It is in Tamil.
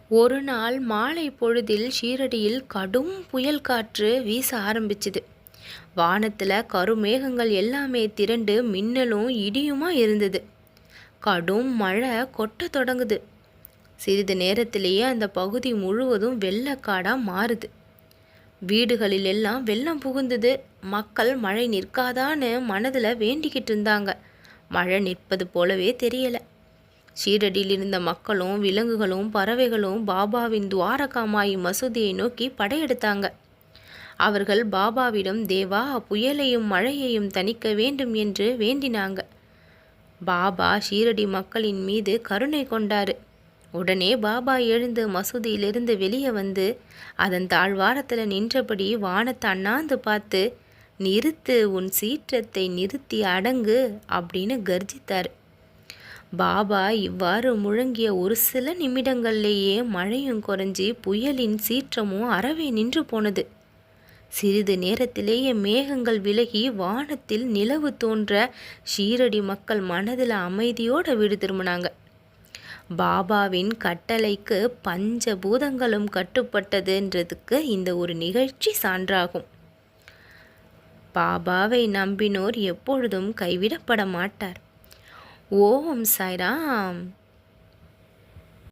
ஒரு நாள் மாலை பொழுதில் ஷீரடியில் கடும் புயல் காற்று வீச ஆரம்பிச்சுது. வானத்தில் கருமேகங்கள் எல்லாமே திரண்டு மின்னலும் இடியுமா இருந்தது. கடும் மழை கொட்ட தொடங்குது. சிறிது நேரத்திலேயே அந்த பகுதி முழுவதும் வெள்ளக்காடாக மாறுது. வீடுகளில் எல்லாம் வெள்ளம் புகுந்தது. மக்கள் மழை நிற்காதான்னு மனதில் வேண்டிக்கிட்டு இருந்தாங்க. மழை நிற்பது போலவே தெரியலை. ஷீரடியில் இருந்த மக்களும் விலங்குகளும் பறவைகளும் பாபாவின் துவாரகாமாயி மசூதியை நோக்கி படையெடுத்தாங்க. அவர்கள் பாபாவிடம், தேவா, புயலையும் மழையையும் தணிக்க வேண்டும் என்று வேண்டினாங்க. பாபா ஷீரடி மக்களின் மீது கருணை கொண்டாரு. உடனே பாபா எழுந்து மசூதியிலிருந்து வெளியே வந்து அதன் தாழ்வாரத்தில் நின்றபடி வானத்தை அண்ணாந்து பார்த்து, நிறுத்து, உன் சீற்றத்தை நிறுத்தி அடங்கு அப்படின்னு கர்ஜித்தார். பாபா இவ்வாறு முழங்கிய ஒரு சில நிமிடங்கள்லேயே மழையும் குறைஞ்சி புயலின் சீற்றமும் அறவே நின்று போனது. சிறிது நேரத்திலேயே மேகங்கள் விலகி வானத்தில் நிலவு தோன்ற ஷீரடி மக்கள் மனதில் அமைதியோடு வீடு திரும்பினாங்க. பாபாவின் கட்டளைக்கு பஞ்சபூதங்களும் கட்டுப்பட்டதுன்றதுக்கு இந்த ஒரு நிகழ்ச்சி சான்றாகும். பாபாவை நம்பினோர் எப்பொழுதும் கைவிடப்பட மாட்டார். ஓம் சாய்ராம்.